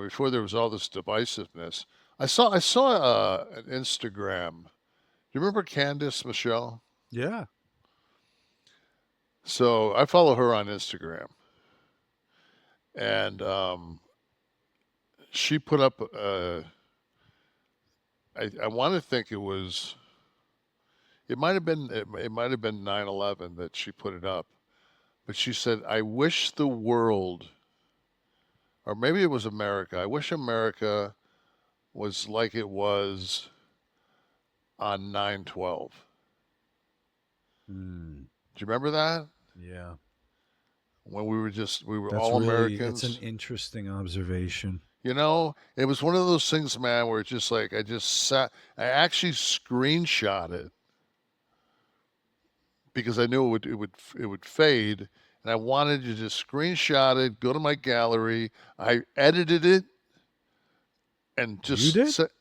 before there was all this divisiveness. I saw an Instagram. Do you remember Candace Michelle? Yeah. So I follow her on Instagram, and she put up. I want to think it was. It might have been. It might have been 9/11 that she put it up. But she said, "I wish the world, or maybe it was America. I wish America was like it was on 9/12." Mm, Do you remember that? yeah. When we were That's all really, it's an Americans. interesting observation. It was one of those things, man, where it's just like I just sat. I actually screenshot it because I knew it would fade, and I wanted to just screenshot it, go to my gallery. I edited it and You just did? set,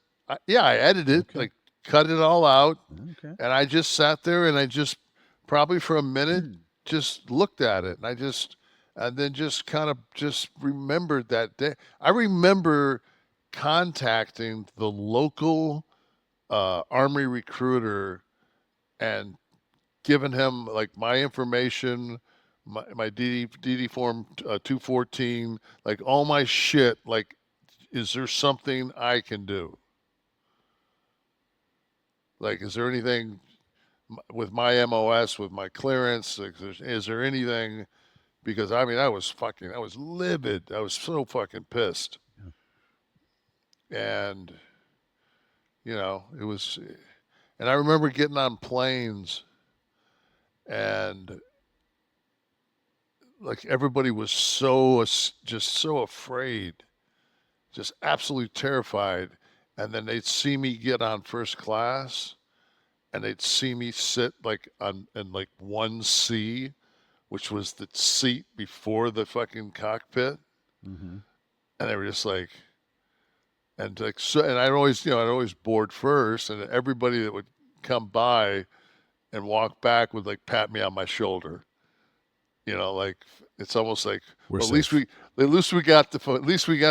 yeah, I edited it, Okay. like cut it all out, Okay. and I just sat there and I just probably for a minute just looked at it, and I just and then just kind of just remembered that day. I remember contacting the local army recruiter and giving him like my information, my DD form 214, like all my shit. Like, is there something I can do? Like, is there anything with my MOS, with my clearance? Like, is there anything? Because I mean, I was livid. I was so fucking pissed. Yeah. And, it was, and I remember getting on planes and like everybody was just so afraid, just absolutely terrified. And then they'd see me get on first class and they'd see me sit like on in like 1C, which was the seat before the fucking cockpit, Mm-hmm. and they were just like, and like so, and I'd always board first, and everybody that would come by and walk back would like pat me on my shoulder, like it's almost like, We're well, safe. at least we got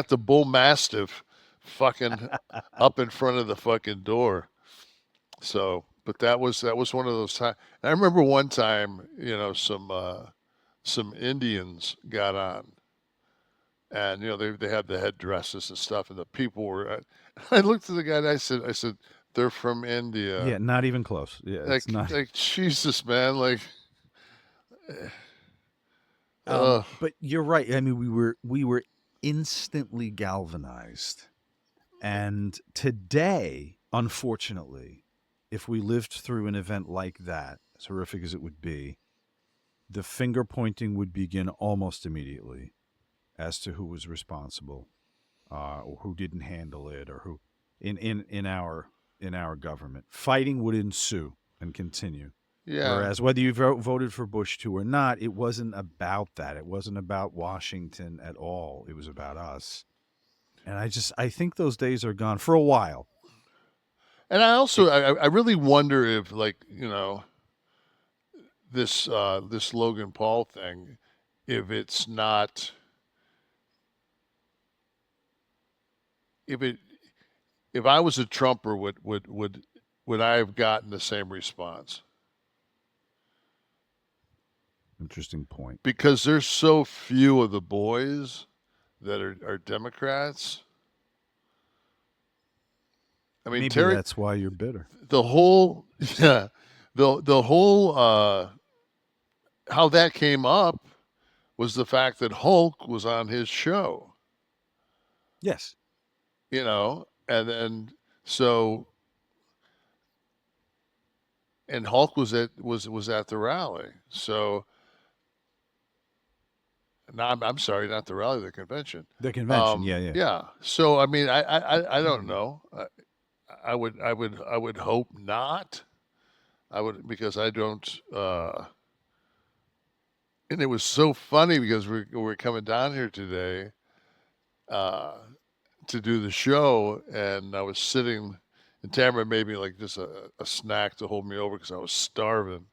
the bull mastiff, fucking up in front of the fucking door. So, but that was one of those times. I remember one time, some Indians got on, and they had the headdresses and stuff, and the people were. I looked at the guy and I said, they're from Yeah, India. not even close. Yeah, it's not. Like Jesus, man, like, uh, But you're right. I mean, we were instantly galvanized. And today, unfortunately, if we lived through an event like that, as horrific as it would be, the finger pointing would begin almost immediately as to who was responsible, or who didn't handle it, or who in our government. Fighting would ensue and continue. yeah. Whereas whether you voted for Bush 2 or not, it wasn't about that. It wasn't about Washington at all. It was about us. And I think those days are gone for a while. And I also It, I really wonder if, like, this Logan Paul thing, if it's not if it if I was a Trumper, would I have gotten the same response? Interesting point. Because there's so few of the boys that are Democrats. I mean, Maybe Terry, that's why you're bitter. the whole yeah, the whole how that came up was the fact that Hulk was on his show, Yes. and then so and Hulk was at the rally. So no, I'm sorry, not the rally, the convention. The convention. Yeah, yeah. Yeah. So I mean, I don't know. I would hope not. I would because I don't. And it was so funny because we're coming down here today uh, to do the show, and I was sitting. And Tamara made me like just a snack to hold me over because I was starving.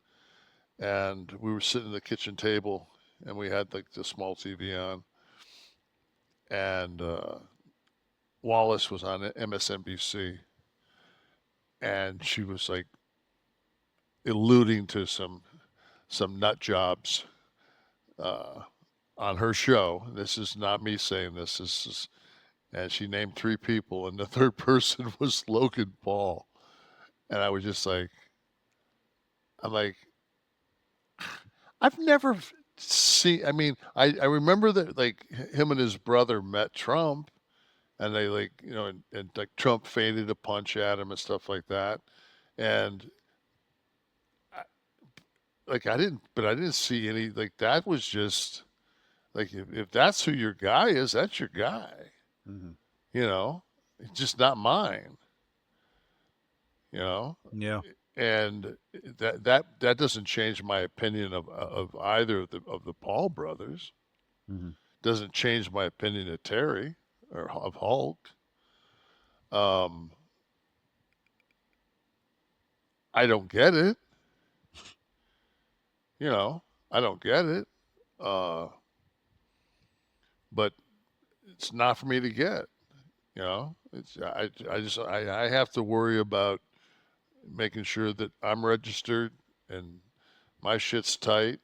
And we were sitting at the kitchen table, and we had like the small TV on, and Wallace was on MSNBC, and she was like alluding to some nut jobs uh, on her show. This is not me saying this. This is, and she named three people, and the third person was Logan Paul, and I was just like, I'm like, I've never seen. I mean, I remember that like him and his brother met Trump, and they like and like Trump feinted a punch at him and stuff like that, and I, like I didn't see any like that was just like if that's who your guy is, that's your guy, Mm-hmm. you know, it's just not mine, you know, Yeah. and that doesn't change my opinion of either of the Paul brothers. Mm-hmm. Doesn't change my opinion of Terry or of Hulk. Um, I don't get it, you know, I don't get it, uh, but it's not for me to get. You know, it's I have to worry about making sure that I'm registered and my shit's tight